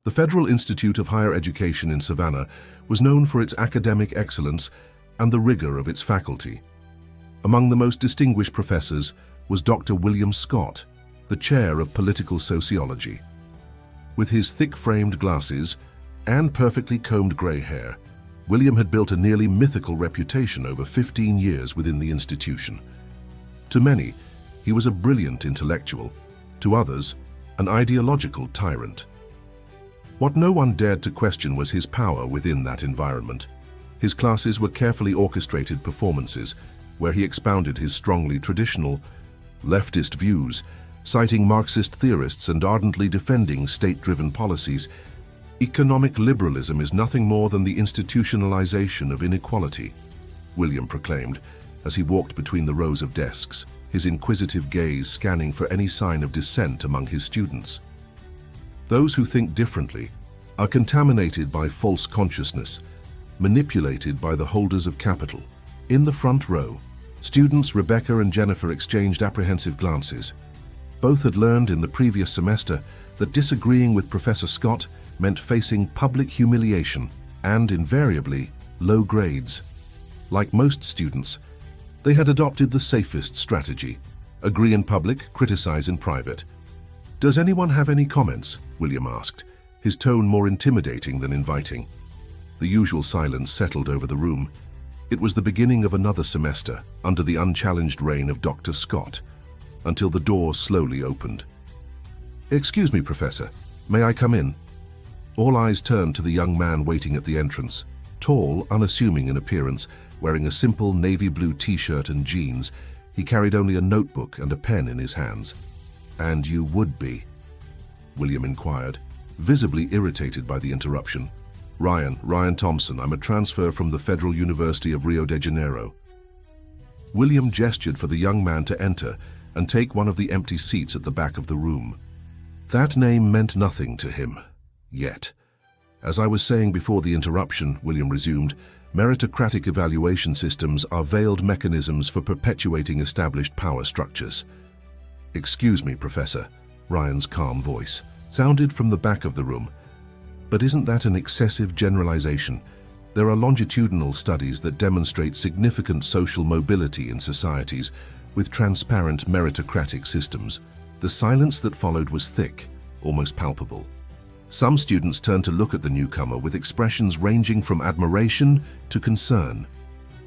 The Federal Institute of Higher Education in Savannah was known for its academic excellence and the rigor of its faculty. Among the most distinguished professors was Dr. William Scott, the chair of political sociology. With his thick-framed glasses and perfectly combed gray hair, William had built a nearly mythical reputation over 15 years within the institution. To many, he was a brilliant intellectual. To others, an ideological tyrant. What no one dared to question was his power within that environment. His classes were carefully orchestrated performances where he expounded his strongly traditional, leftist views, citing Marxist theorists and ardently defending state-driven policies. Economic liberalism is nothing more than the institutionalization of inequality, William proclaimed as he walked between the rows of desks, his inquisitive gaze scanning for any sign of dissent among his students. Those who think differently are contaminated by false consciousness, manipulated by the holders of capital. In the front row, students Rebecca and Jennifer exchanged apprehensive glances. Both had learned in the previous semester that disagreeing with Professor Scott meant facing public humiliation and, invariably, low grades. Like most students, they had adopted the safest strategy: agree in public, criticize in private. "Does anyone have any comments?" William asked, his tone more intimidating than inviting. The usual silence settled over the room. It was the beginning of another semester under the unchallenged reign of Dr. Scott, until the door slowly opened. "Excuse me, Professor, may I come in?" All eyes turned to the young man waiting at the entrance. Tall, unassuming in appearance, wearing a simple navy blue t-shirt and jeans, he carried only a notebook and a pen in his hands. "And you would be?" William inquired, visibly irritated by the interruption. Ryan Thompson. I'm a transfer from the Federal University of Rio de Janeiro." William gestured for the young man to enter and take one of the empty seats at the back of the room. That name meant nothing to him, yet. "As I was saying before the interruption," William resumed, "meritocratic evaluation systems are veiled mechanisms for perpetuating established power structures." "Excuse me, Professor," Ryan's calm voice sounded from the back of the room. "But isn't that an excessive generalization? There are longitudinal studies that demonstrate significant social mobility in societies with transparent meritocratic systems." The silence that followed was thick, almost palpable. Some students turned to look at the newcomer with expressions ranging from admiration to concern.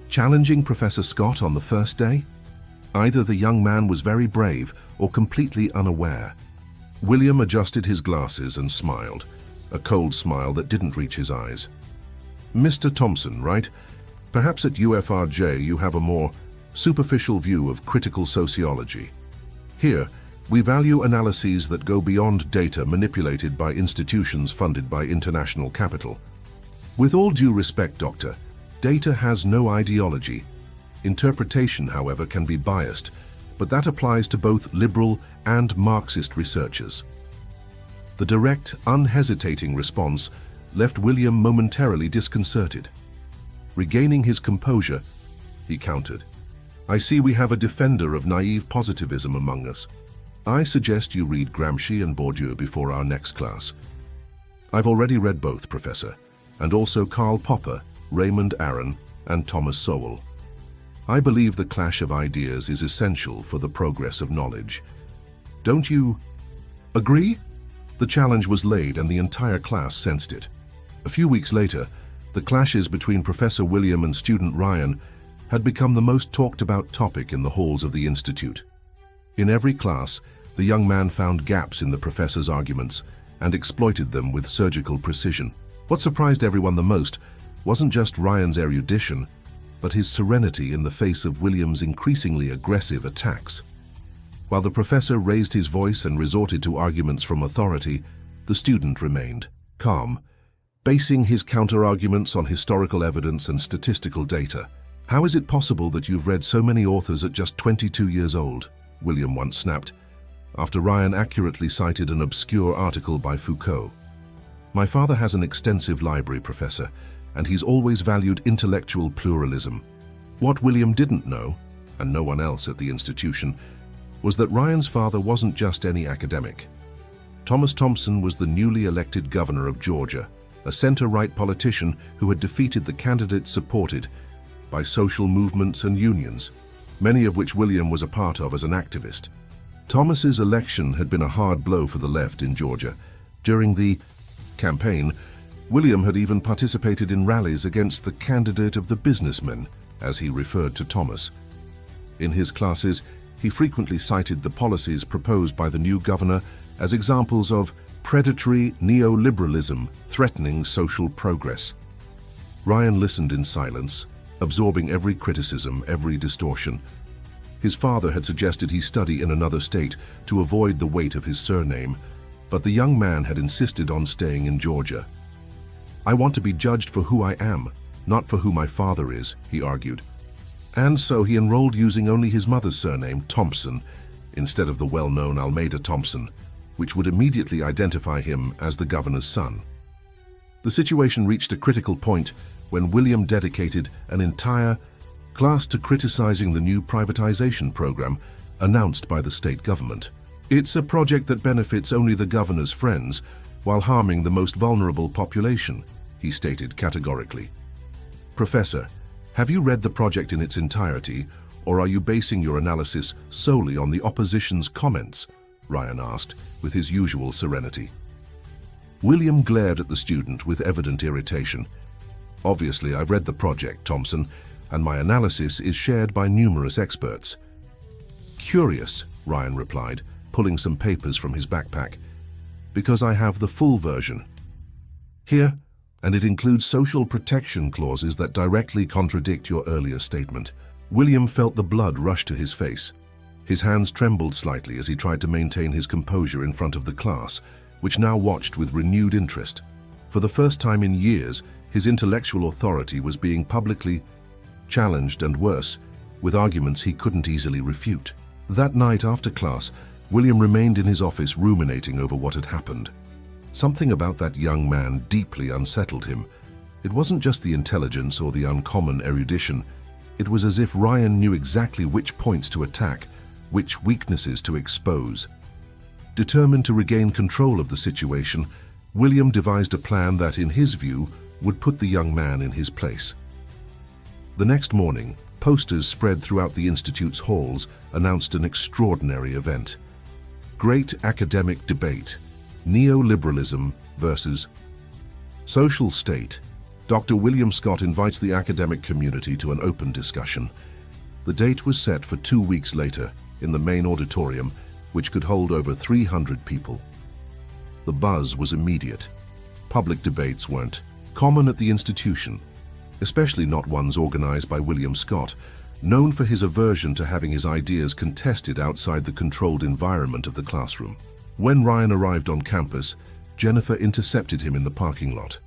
Challenging Professor Scott on the first day? Either the young man was very brave or completely unaware. William adjusted his glasses and smiled, a cold smile that didn't reach his eyes. "Mr. Thompson, right? Perhaps at UFRJ you have a more superficial view of critical sociology. Here, we value analyses that go beyond data manipulated by institutions funded by international capital. With all due respect, Doctor, data has no ideology. Interpretation, however, can be biased, but that applies to both liberal and Marxist researchers." The direct, unhesitating response left William momentarily disconcerted. Regaining his composure, he countered, "I see we have a defender of naive positivism among us. I suggest you read Gramsci and Bourdieu before our next class." "I've already read both, Professor, and also Karl Popper, Raymond Aron, and Thomas Sowell. I believe the clash of ideas is essential for the progress of knowledge. Don't you agree?" The challenge was laid and the entire class sensed it. A few weeks later, the clashes between Professor William and student Ryan had become the most talked about topic in the halls of the Institute. In every class, the young man found gaps in the professor's arguments and exploited them with surgical precision. What surprised everyone the most wasn't just Ryan's erudition, but his serenity in the face of William's increasingly aggressive attacks. While the professor raised his voice and resorted to arguments from authority, the student remained calm, basing his counter-arguments on historical evidence and statistical data. "How is it possible that you've read so many authors at just 22 years old?" William once snapped, after Ryan accurately cited an obscure article by Foucault. "My father has an extensive library, Professor, and he's always valued intellectual pluralism." What William didn't know, and no one else at the institution, was that Ryan's father wasn't just any academic. Thomas Thompson was the newly elected governor of Georgia, a center-right politician who had defeated the candidates supported by social movements and unions, many of which William was a part of as an activist. Thomas's election had been a hard blow for the left in Georgia. During the campaign, William had even participated in rallies against the candidate of the businessmen, as he referred to Thomas. In his classes, he frequently cited the policies proposed by the new governor as examples of predatory neoliberalism threatening social progress. Ryan listened in silence, absorbing every criticism, every distortion. His father had suggested he study in another state to avoid the weight of his surname, but the young man had insisted on staying in Georgia. "I want to be judged for who I am, not for who my father is," he argued. And so he enrolled using only his mother's surname, Thompson, instead of the well-known Almeida Thompson, which would immediately identify him as the governor's son. The situation reached a critical point when William dedicated an entire class to criticizing the new privatization program announced by the state government. "It's a project that benefits only the governor's friends while harming the most vulnerable population," he stated categorically. "Professor, have you read the project in its entirety, or are you basing your analysis solely on the opposition's comments?" Ryan asked, with his usual serenity. William glared at the student with evident irritation. "Obviously, I've read the project, Thompson, and my analysis is shared by numerous experts." "Curious," Ryan replied, pulling some papers from his backpack, "because I have the full version here, and it includes social protection clauses that directly contradict your earlier statement." William felt the blood rush to his face. His hands trembled slightly as he tried to maintain his composure in front of the class, which now watched with renewed interest. For the first time in years, his intellectual authority was being publicly challenged, and worse, with arguments he couldn't easily refute. That night after class, William remained in his office ruminating over what had happened. Something about that young man deeply unsettled him. It wasn't just the intelligence or the uncommon erudition. It was as if Ryan knew exactly which points to attack, which weaknesses to expose. Determined to regain control of the situation, William devised a plan that, in his view, would put the young man in his place. The next morning, posters spread throughout the Institute's halls announced an extraordinary event. Great Academic Debate: Neoliberalism versus Social State. Dr. William Scott invites the academic community to an open discussion. The date was set for 2 weeks later in the main auditorium, which could hold over 300 people. The buzz was immediate. Public debates weren't common at the institution, especially not ones organized by William Scott, known for his aversion to having his ideas contested outside the controlled environment of the classroom. When Ryan arrived on campus, Jennifer intercepted him in the parking lot.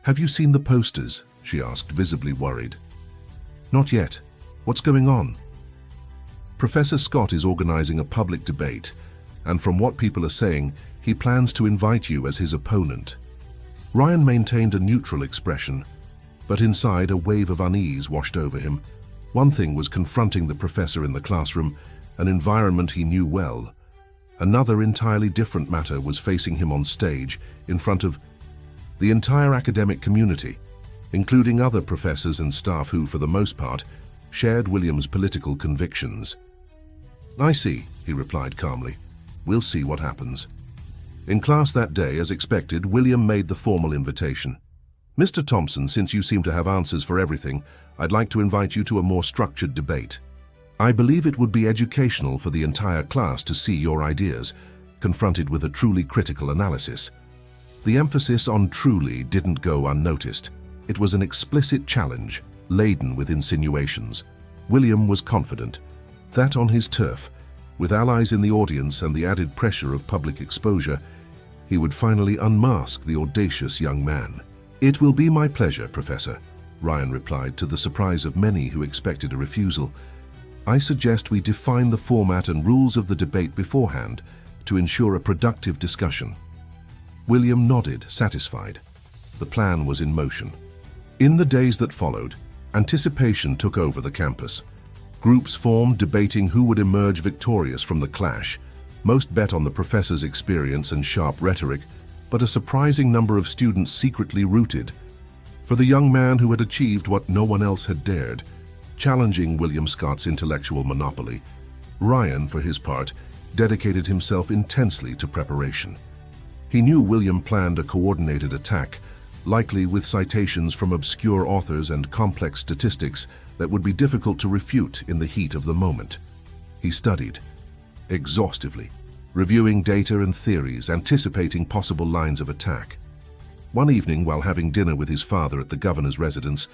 "Have you seen the posters?" she asked, visibly worried. "Not yet. What's going on?" "Professor Scott is organizing a public debate, and from what people are saying, he plans to invite you as his opponent." Ryan maintained a neutral expression, but inside a wave of unease washed over him. One thing was confronting the professor in the classroom, an environment he knew well. Another entirely different matter was facing him on stage in front of the entire academic community, including other professors and staff who, for the most part, shared William's political convictions. "I see," he replied calmly. "We'll see what happens." In class that day, as expected, William made the formal invitation. "Mr. Thompson, since you seem to have answers for everything, I'd like to invite you to a more structured debate. I believe it would be educational for the entire class to see your ideas, confronted with a truly critical analysis." The emphasis on truly didn't go unnoticed. It was an explicit challenge, laden with insinuations. William was confident that on his turf, with allies in the audience and the added pressure of public exposure, he would finally unmask the audacious young man. "It will be my pleasure, Professor," Ryan replied, to the surprise of many who expected a refusal. "I suggest we define the format and rules of the debate beforehand to ensure a productive discussion." William nodded, satisfied. The plan was in motion. In the days that followed, anticipation took over the campus. Groups formed debating who would emerge victorious from the clash. Most bet on the professor's experience and sharp rhetoric, but a surprising number of students secretly rooted for the young man who had achieved what no one else had dared, challenging William Scott's intellectual monopoly. Ryan, for his part, dedicated himself intensely to preparation. He knew William planned a coordinated attack, likely with citations from obscure authors and complex statistics that would be difficult to refute in the heat of the moment. He studied exhaustively, reviewing data and theories, anticipating possible lines of attack. One evening, while having dinner with his father at the governor's residence,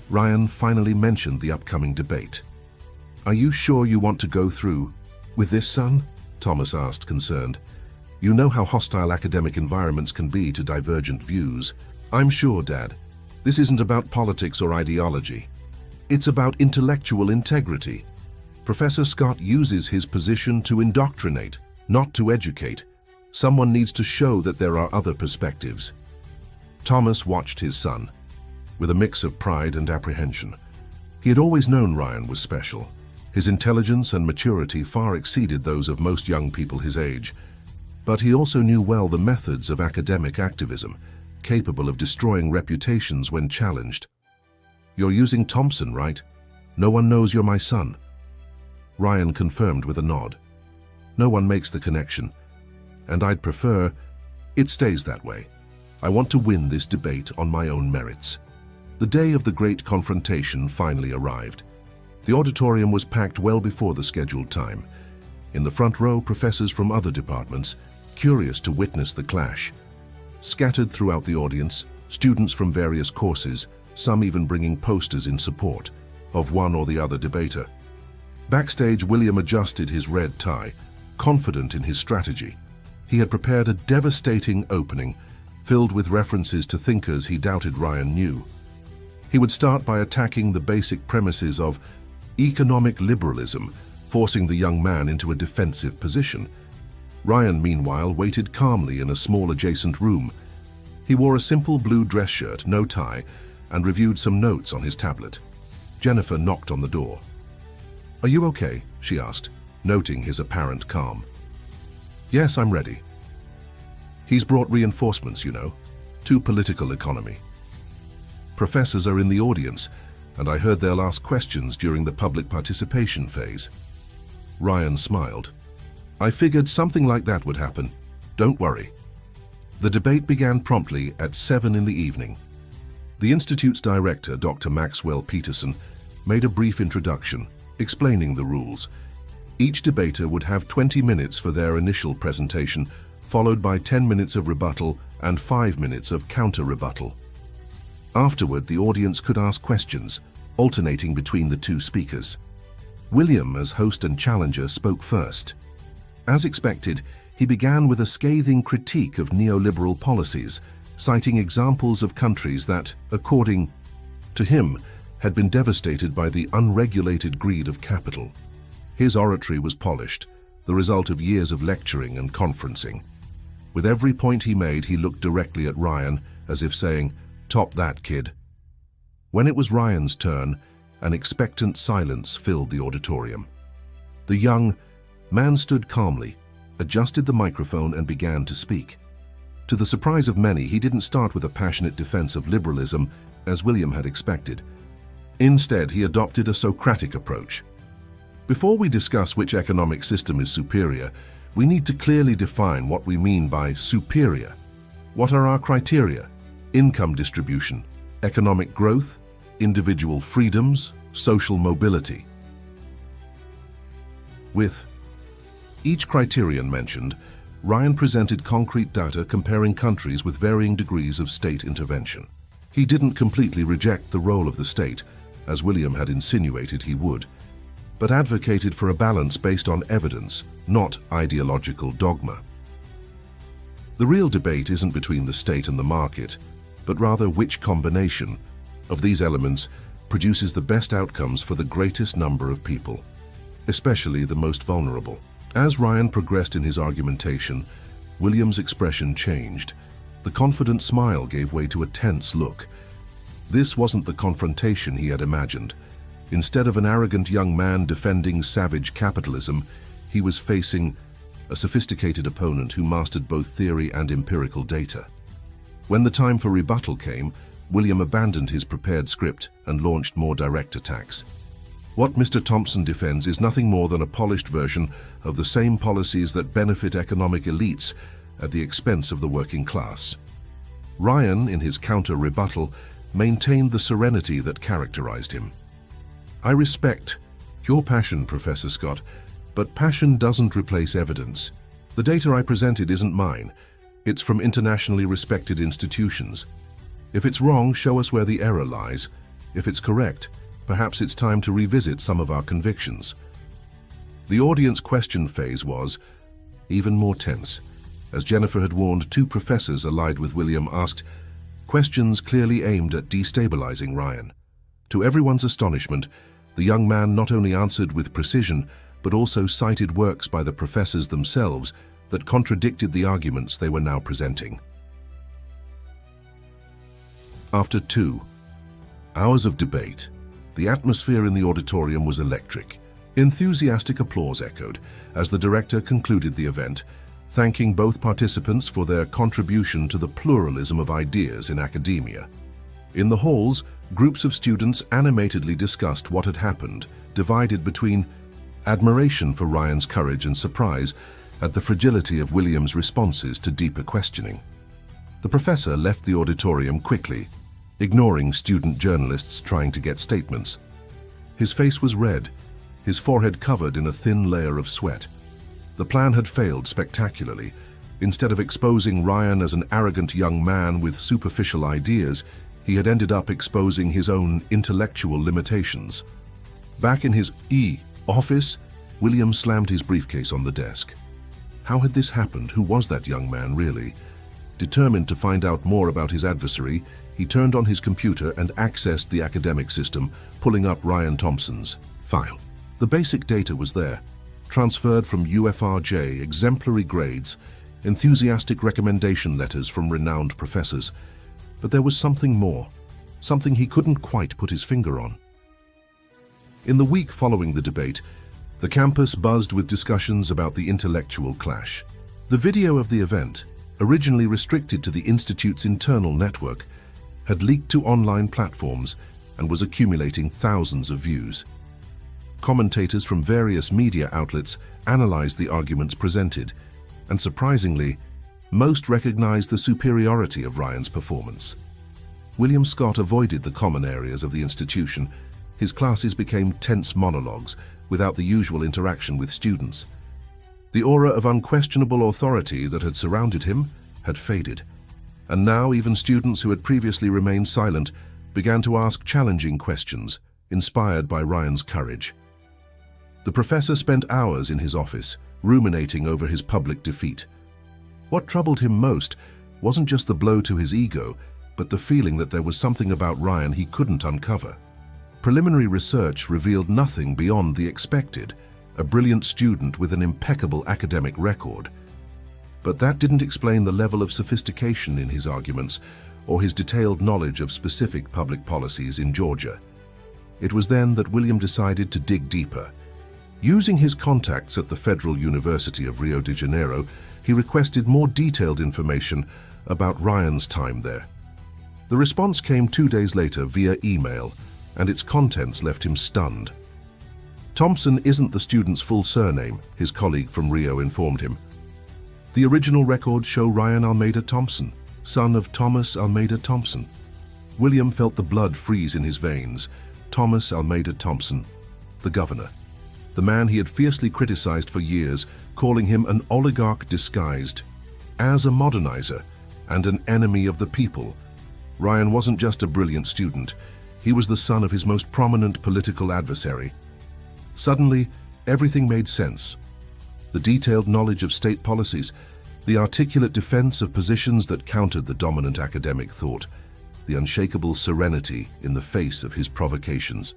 Ryan finally mentioned the upcoming debate. "Are you sure you want to go through with this, son?" Thomas asked, concerned. "You know how hostile academic environments can be to divergent views." "I'm sure, Dad. This isn't about politics or ideology. It's about intellectual integrity. Professor Scott uses his position to indoctrinate, not to educate. Someone needs to show that there are other perspectives." Thomas watched his son with a mix of pride and apprehension. He had always known Ryan was special. His intelligence and maturity far exceeded those of most young people his age. But he also knew well the methods of academic activism, capable of destroying reputations when challenged. "You're using Thompson, right? No one knows you're my son." Ryan confirmed with a nod. "No one makes the connection, and I'd prefer it stays that way. I want to win this debate on my own merits." The day of the great confrontation finally arrived. The auditorium was packed well before the scheduled time. In the front row, professors from other departments, curious to witness the clash. Scattered throughout the audience, students from various courses, some even bringing posters in support of one or the other debater. Backstage, William adjusted his red tie, confident in his strategy. He had prepared a devastating opening, filled with references to thinkers he doubted Ryan knew. He would start by attacking the basic premises of economic liberalism, forcing the young man into a defensive position. Ryan, meanwhile, waited calmly in a small adjacent room. He wore a simple blue dress shirt, no tie, and reviewed some notes on his tablet. Jennifer knocked on the door. "Are you okay?" she asked, noting his apparent calm. "Yes, I'm ready. He's brought reinforcements, you know, to political economy. Professors are in the audience, and I heard they'll ask questions during the public participation phase." Ryan smiled. "I figured something like that would happen. Don't worry." The debate began promptly at 7 in the evening. The Institute's director, Dr. Maxwell Peterson, made a brief introduction, explaining the rules. Each debater would have 20 minutes for their initial presentation, followed by 10 minutes of rebuttal and 5 minutes of counter-rebuttal. Afterward, the audience could ask questions, alternating between the two speakers. William, as host and challenger, spoke first. As expected, he began with a scathing critique of neoliberal policies, citing examples of countries that, according to him, had been devastated by the unregulated greed of capital. His oratory was polished, the result of years of lecturing and conferencing. With every point he made, he looked directly at Ryan, as if saying, "Top that, kid." When it was Ryan's turn, an expectant silence filled the auditorium. The young man stood calmly, adjusted the microphone, and began to speak. To the surprise of many, he didn't start with a passionate defense of liberalism, as William had expected. Instead, he adopted a Socratic approach. "Before we discuss which economic system is superior, we need to clearly define what we mean by superior. What are our criteria? Income distribution, economic growth, individual freedoms, social mobility." With each criterion mentioned, Ryan presented concrete data comparing countries with varying degrees of state intervention. He didn't completely reject the role of the state, as William had insinuated he would, but advocated for a balance based on evidence, not ideological dogma. The real debate isn't between the state and the market, but rather which combination of these elements produces the best outcomes for the greatest number of people, especially the most vulnerable. As Ryan progressed in his argumentation, William's expression changed. The confident smile gave way to a tense look. This wasn't the confrontation he had imagined. Instead of an arrogant young man defending savage capitalism, he was facing a sophisticated opponent who mastered both theory and empirical data. When the time for rebuttal came, William abandoned his prepared script and launched more direct attacks. What Mr. Thompson defends is nothing more than a polished version of the same policies that benefit economic elites at the expense of the working class. Ryan, in his counter-rebuttal, maintained the serenity that characterized him. "I respect your passion, Professor Scott, but passion doesn't replace evidence. The data I presented isn't mine. It's from internationally respected institutions. If it's wrong, show us where the error lies. If it's correct, perhaps it's time to revisit some of our convictions." The audience question phase was even more tense. As Jennifer had warned, two professors allied with William asked questions clearly aimed at destabilizing Ryan. To everyone's astonishment, the young man not only answered with precision, but also cited works by the professors themselves that contradicted the arguments they were now presenting. After 2 hours of debate, the atmosphere in the auditorium was electric. Enthusiastic applause echoed as the director concluded the event, thanking both participants for their contribution to the pluralism of ideas in academia. In the halls, groups of students animatedly discussed what had happened, divided between admiration for Ryan's courage and surprise at the fragility of William's responses to deeper questioning. The professor left the auditorium quickly, ignoring student journalists trying to get statements. His face was red, his forehead covered in a thin layer of sweat. The plan had failed spectacularly. Instead of exposing Ryan as an arrogant young man with superficial ideas, he had ended up exposing his own intellectual limitations. Back in his office, William slammed his briefcase on the desk. How had this happened? Who was that young man, really? Determined to find out more about his adversary, he turned on his computer and accessed the academic system, pulling up Ryan Thompson's file. The basic data was there, transferred from UFRJ, exemplary grades, enthusiastic recommendation letters from renowned professors. But there was something more, something he couldn't quite put his finger on. In the week following the debate, the campus buzzed with discussions about the intellectual clash. The video of the event, originally restricted to the institute's internal network, had leaked to online platforms and was accumulating thousands of views. Commentators from various media outlets analyzed the arguments presented, and surprisingly, most recognized the superiority of Ryan's performance. William Scott avoided the common areas of the institution. His classes became tense monologues without the usual interaction with students. The aura of unquestionable authority that had surrounded him had faded, and now even students who had previously remained silent began to ask challenging questions, inspired by Ryan's courage. The professor spent hours in his office, ruminating over his public defeat. What troubled him most wasn't just the blow to his ego, but the feeling that there was something about Ryan he couldn't uncover. Preliminary research revealed nothing beyond the expected, a brilliant student with an impeccable academic record. But that didn't explain the level of sophistication in his arguments or his detailed knowledge of specific public policies in Georgia. It was then that William decided to dig deeper. Using his contacts at the Federal University of Rio de Janeiro, he requested more detailed information about Ryan's time there. The response came 2 days later via email, and its contents left him stunned. Thompson isn't the student's full surname, his colleague from Rio informed him. The original records show Ryan Almeida Thompson, son of Thomas Almeida Thompson. William felt the blood freeze in his veins. Thomas Almeida Thompson, the governor. The man he had fiercely criticized for years, calling him an oligarch disguised as a modernizer and an enemy of the people. Ryan wasn't just a brilliant student. He was the son of his most prominent political adversary. Suddenly, everything made sense. The detailed knowledge of state policies, the articulate defense of positions that countered the dominant academic thought, the unshakable serenity in the face of his provocations.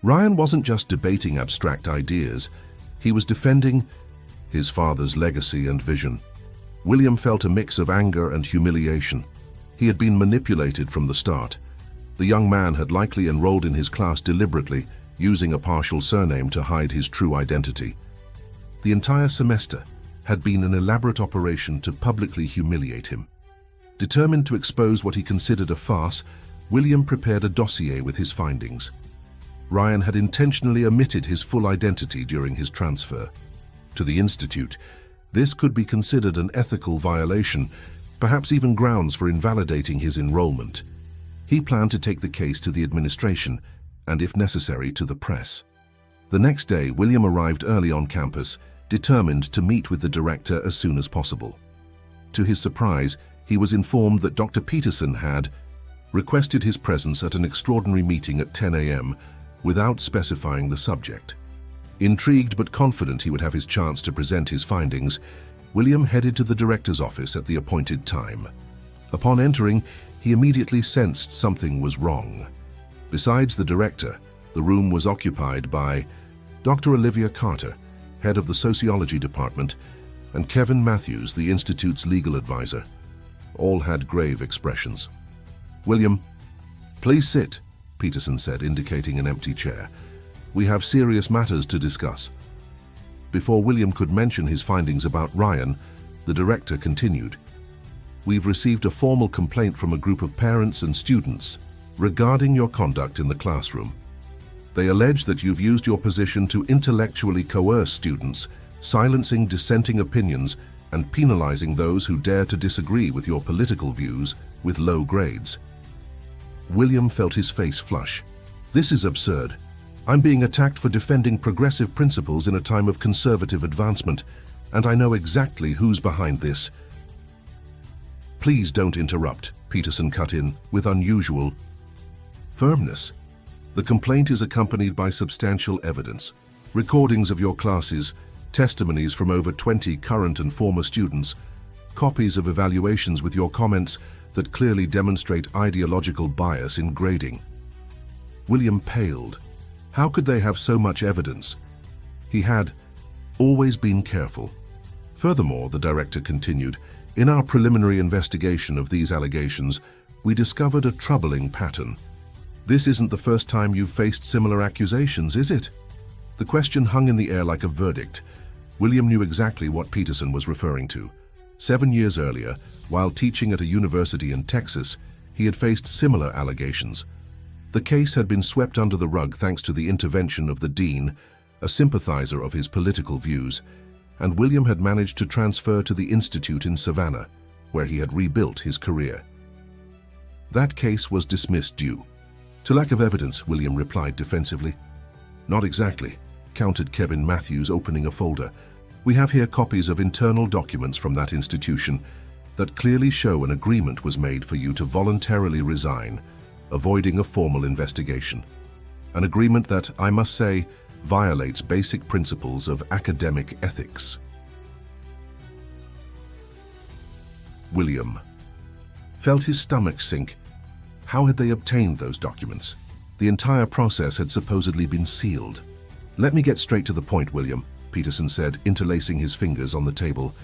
Ryan wasn't just debating abstract ideas, he was defending his father's legacy and vision. William felt a mix of anger and humiliation. He had been manipulated from the start. The young man had likely enrolled in his class deliberately, using a partial surname to hide his true identity. The entire semester, had been an elaborate operation to publicly humiliate him. Determined to expose what he considered a farce, William prepared a dossier with his findings. Ryan had intentionally omitted his full identity during his transfer to the institute. This could be considered an ethical violation, perhaps even grounds for invalidating his enrollment. He planned to take the case to the administration and, if necessary, to the press. The next day, William arrived early on campus, determined to meet with the director as soon as possible. To his surprise, he was informed that Dr. Peterson had requested his presence at an extraordinary meeting at 10 a.m. without specifying the subject. Intrigued but confident he would have his chance to present his findings, William headed to the director's office at the appointed time. Upon entering, he immediately sensed something was wrong. Besides the director, the room was occupied by Dr. Olivia Carter, head of the sociology department, and Kevin Matthews, the institute's legal advisor. All had grave expressions. "William, please sit," Peterson said, indicating an empty chair. "We have serious matters to discuss." Before William could mention his findings about Ryan, the director continued. "We've received a formal complaint from a group of parents and students regarding your conduct in the classroom. They allege that you've used your position to intellectually coerce students, silencing dissenting opinions and penalizing those who dare to disagree with your political views with low grades." William felt his face flush. "This is absurd. I'm being attacked for defending progressive principles in a time of conservative advancement, and I know exactly who's behind this." "Please don't interrupt," Peterson cut in with unusual firmness. "The complaint is accompanied by substantial evidence, recordings of your classes, testimonies from over 20 current and former students, copies of evaluations with your comments that clearly demonstrate ideological bias in grading." William paled. How could they have so much evidence? He had always been careful. Furthermore, the director continued, "In our preliminary investigation of these allegations, we discovered a troubling pattern. This isn't the first time you've faced similar accusations, is it?" The question hung in the air like a verdict. William knew exactly what Peterson was referring to. 7 years earlier, while teaching at a university in Texas, he had faced similar allegations. The case had been swept under the rug thanks to the intervention of the dean, a sympathizer of his political views, and William had managed to transfer to the institute in Savannah, where he had rebuilt his career. That case was dismissed due to lack of evidence, William replied defensively. "Not exactly," countered Kevin Matthews, opening a folder. "We have here copies of internal documents from that institution that clearly show an agreement was made for you to voluntarily resign, avoiding a formal investigation. An agreement that, I must say, violates basic principles of academic ethics." William felt his stomach sink. How had they obtained those documents? The entire process had supposedly been sealed. "Let me get straight to the point, William," Peterson said, interlacing his fingers on the table.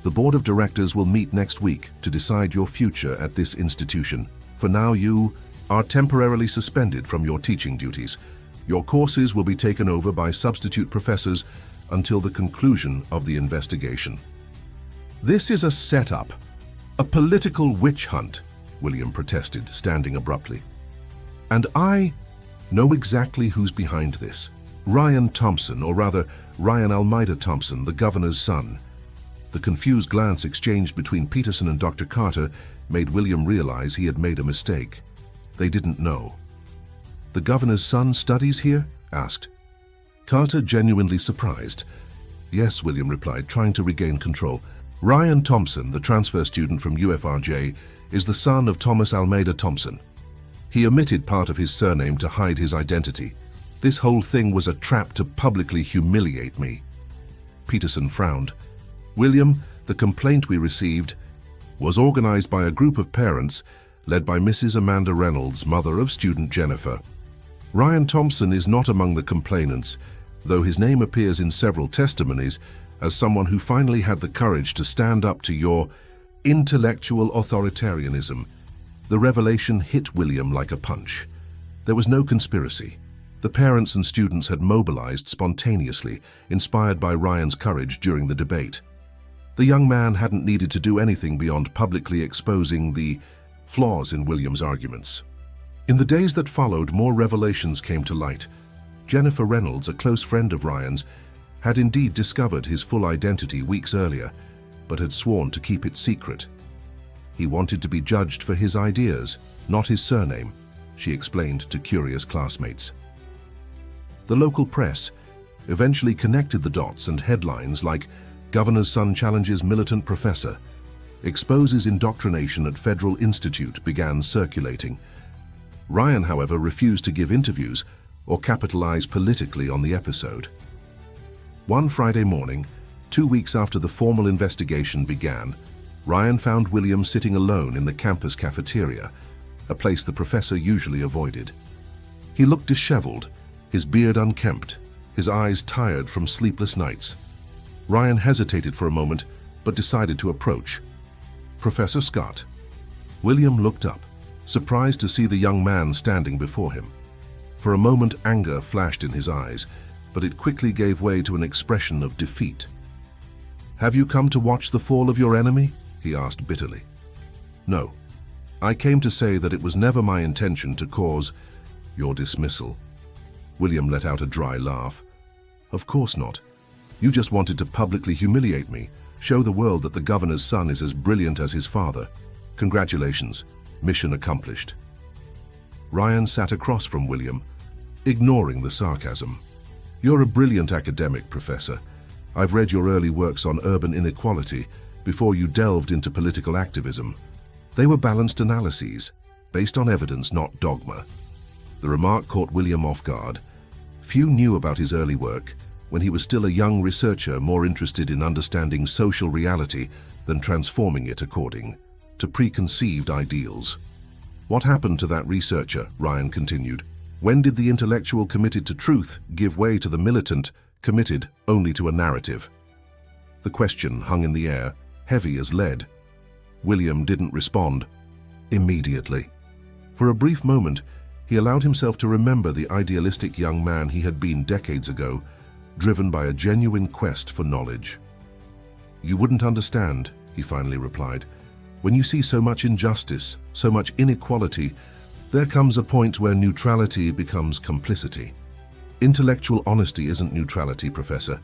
"The board of directors will meet next week to decide your future at this institution. For now, you are temporarily suspended from your teaching duties. Your courses will be taken over by substitute professors until the conclusion of the investigation." "This is a setup, a political witch hunt," William protested, standing abruptly. "And I know exactly who's behind this. Ryan Thompson, or rather Ryan Almeida Thompson, the governor's son." The confused glance exchanged between Peterson and Dr. Carter made William realize he had made a mistake. They didn't know. "The governor's son studies here?" asked Carter, genuinely surprised. "Yes," William replied, trying to regain control. "Ryan Thompson, the transfer student from UFRJ, is the son of Thomas Almeida Thompson. He omitted part of his surname to hide his identity. This whole thing was a trap to publicly humiliate me." Peterson frowned. "William, the complaint we received was organized by a group of parents led by Mrs. Amanda Reynolds, mother of student Jennifer. Ryan Thompson is not among the complainants, though his name appears in several testimonies as someone who finally had the courage to stand up to your intellectual authoritarianism." The revelation hit William like a punch. There was no conspiracy. The parents and students had mobilized spontaneously, inspired by Ryan's courage during the debate. The young man hadn't needed to do anything beyond publicly exposing the flaws in William's arguments. In the days that followed, more revelations came to light. Jennifer Reynolds, a close friend of Ryan's, had indeed discovered his full identity weeks earlier, but had sworn to keep it secret. He wanted to be judged for his ideas, not his surname, she explained to curious classmates. The local press eventually connected the dots, and headlines like "Governor's Son Challenges Militant Professor," "Exposes Indoctrination at Federal Institute" began circulating. Ryan, however, refused to give interviews or capitalize politically on the episode. One Friday morning, 2 weeks after the formal investigation began, Ryan found William sitting alone in the campus cafeteria, a place the professor usually avoided. He looked disheveled, his beard unkempt, his eyes tired from sleepless nights. Ryan hesitated for a moment, but decided to approach. "Professor Scott." William looked up, surprised to see the young man standing before him. For a moment, anger flashed in his eyes, but it quickly gave way to an expression of defeat. "Have you come to watch the fall of your enemy?" he asked bitterly. "No. I came to say that it was never my intention to cause your dismissal." William let out a dry laugh. "Of course not. You just wanted to publicly humiliate me, show the world that the governor's son is as brilliant as his father. Congratulations. Mission accomplished." Ryan sat across from William, ignoring the sarcasm. "You're a brilliant academic, Professor. I've read your early works on urban inequality before you delved into political activism. They were balanced analyses, based on evidence, not dogma." The remark caught William off guard. Few knew about his early work, when he was still a young researcher more interested in understanding social reality than transforming it according to preconceived ideals. "What happened to that researcher?" Ryan continued. "When did the intellectual committed to truth give way to the militant committed only to a narrative?" The question hung in the air, heavy as lead. William didn't respond immediately. For a brief moment, he allowed himself to remember the idealistic young man he had been decades ago, driven by a genuine quest for knowledge. "You wouldn't understand," he finally replied. "When you see so much injustice, so much inequality, there comes a point where neutrality becomes complicity. Intellectual honesty isn't neutrality, Professor.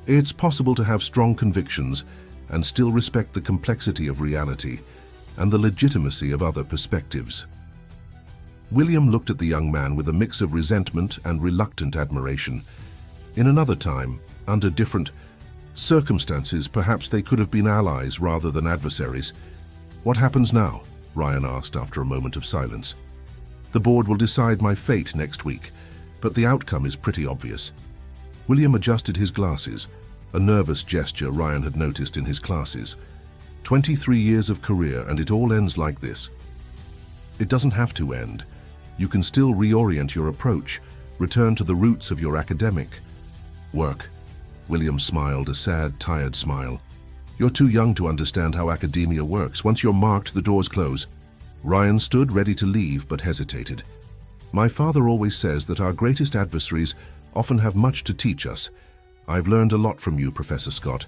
It's possible to have strong convictions and still respect the complexity of reality and the legitimacy of other perspectives." William looked at the young man with a mix of resentment and reluctant admiration. In another time, under different circumstances, perhaps they could have been allies rather than adversaries. "What happens now?" Ryan asked after a moment of silence. "The board will decide my fate next week, but the outcome is pretty obvious." William adjusted his glasses, a nervous gesture Ryan had noticed in his classes. 23 years of career, and it all ends like this. "It doesn't have to end. You can still reorient your approach, return to the roots of your academic work." William smiled, a sad, tired smile. "You're too young to understand how academia works. Once you're marked, the doors close." Ryan stood ready to leave, but hesitated. "My father always says that our greatest adversaries often have much to teach us. I've learned a lot from you, Professor Scott.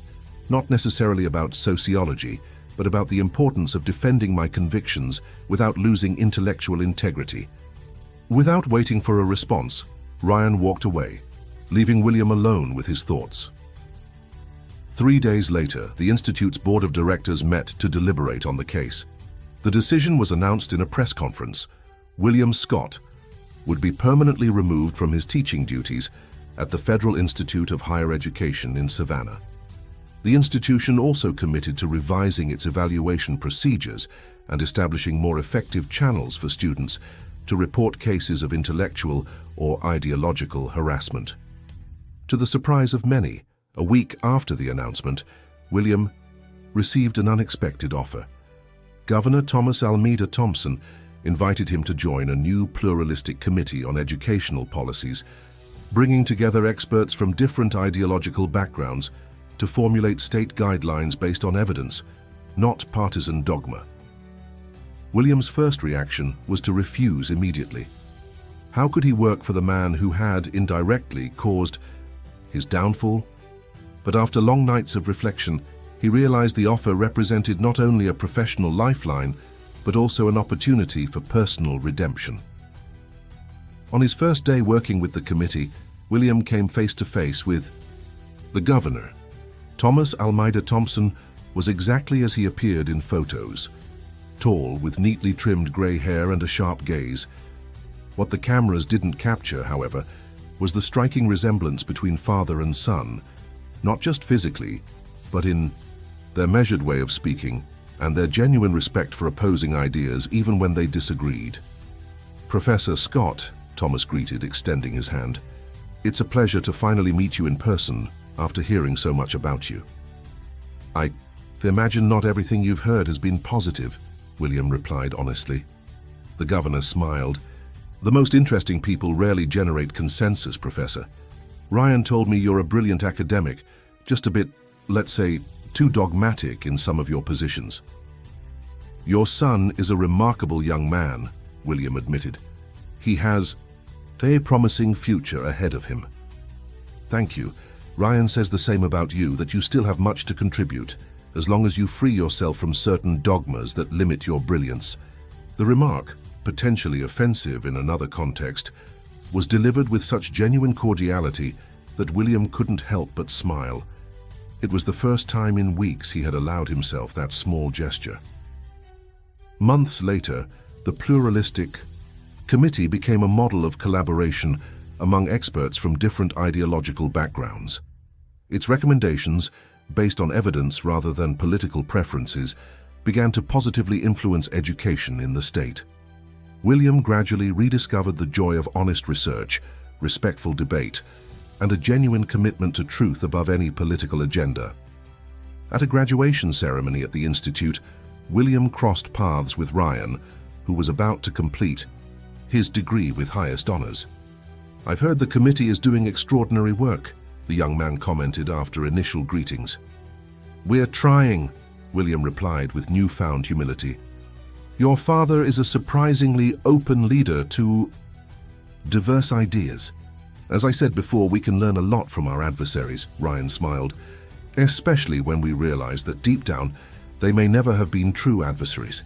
Not necessarily about sociology, but about the importance of defending my convictions without losing intellectual integrity." Without waiting for a response, Ryan walked away, leaving William alone with his thoughts. 3 days later, the Institute's board of directors met to deliberate on the case. The decision was announced in a press conference. William Scott would be permanently removed from his teaching duties at the Federal Institute of Higher Education in Savannah. The institution also committed to revising its evaluation procedures and establishing more effective channels for students to report cases of intellectual or ideological harassment. To the surprise of many, a week after the announcement, William received an unexpected offer. Governor Thomas Almeida Thompson invited him to join a new pluralistic committee on educational policies, bringing together experts from different ideological backgrounds to formulate state guidelines based on evidence, not partisan dogma. William's first reaction was to refuse immediately. How could he work for the man who had indirectly caused his downfall? But after long nights of reflection, He realized the offer represented not only a professional lifeline, but also an opportunity for personal redemption. On his first day working with the committee, William came face to face with the governor. Thomas Almeida Thompson was exactly as he appeared in photos. Tall, with neatly trimmed grey hair and a sharp gaze. What the cameras didn't capture, however, was the striking resemblance between father and son, not just physically, but in their measured way of speaking and their genuine respect for opposing ideas even when they disagreed. "Professor Scott," Thomas greeted, extending his hand. "It's a pleasure to finally meet you in person after hearing so much about you." I imagine not everything you've heard has been positive," William replied honestly. The governor smiled. "The most interesting people rarely generate consensus, Professor. Ryan told me you're a brilliant academic, just a bit, let's say, too dogmatic in some of your positions." "Your son is a remarkable young man," William admitted. "He has a promising future ahead of him." "Thank you. Ryan says the same about you, that you still have much to contribute, as long as you free yourself from certain dogmas that limit your brilliance." The remark, potentially offensive in another context, was delivered with such genuine cordiality that William couldn't help but smile. It was the first time in weeks he had allowed himself that small gesture. Months later, the pluralistic committee became a model of collaboration among experts from different ideological backgrounds. Its recommendations, based on evidence rather than political preferences, began to positively influence education in the state. William gradually rediscovered the joy of honest research, respectful debate, and a genuine commitment to truth above any political agenda. At a graduation ceremony at the Institute, William crossed paths with Ryan, who was about to complete his degree with highest honors. "I've heard the committee is doing extraordinary work," the young man commented after initial greetings. "We're trying," William replied with newfound humility. "Your father is a surprisingly open leader to diverse ideas. As I said before, we can learn a lot from our adversaries," Ryan smiled, "especially when we realize that deep down, they may never have been true adversaries,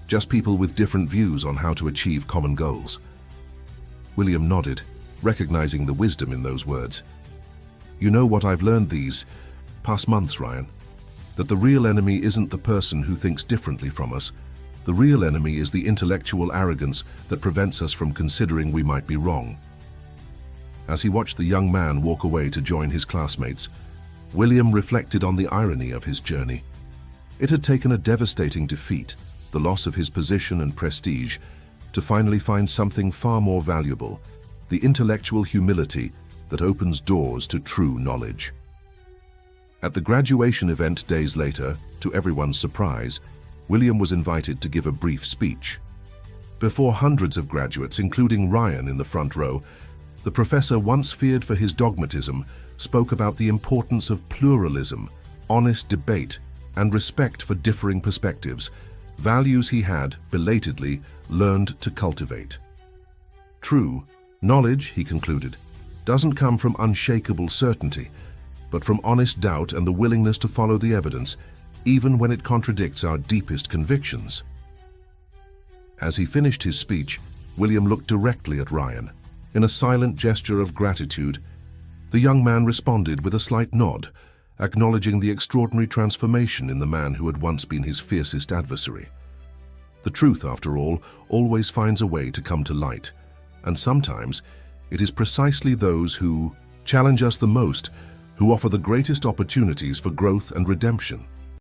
just people with different views on how to achieve common goals." William nodded, recognizing the wisdom in those words. "You know what I've learned these past months, Ryan? That the real enemy isn't the person who thinks differently from us. The real enemy is the intellectual arrogance that prevents us from considering we might be wrong." As he watched the young man walk away to join his classmates, William reflected on the irony of his journey. It had taken a devastating defeat, the loss of his position and prestige, to finally find something far more valuable: the intellectual humility that opens doors to true knowledge. At the graduation event days later, to everyone's surprise, William was invited to give a brief speech. Before hundreds of graduates, including Ryan in the front row, the professor, once feared for his dogmatism, spoke about the importance of pluralism, honest debate, and respect for differing perspectives, values he had, belatedly, learned to cultivate. "True knowledge," he concluded, "doesn't come from unshakable certainty, but from honest doubt and the willingness to follow the evidence, even when it contradicts our deepest convictions." As he finished his speech, William looked directly at Ryan. In a silent gesture of gratitude, the young man responded with a slight nod, acknowledging the extraordinary transformation in the man who had once been his fiercest adversary. The truth, after all, always finds a way to come to light, and sometimes it is precisely those who challenge us the most who offer the greatest opportunities for growth and redemption.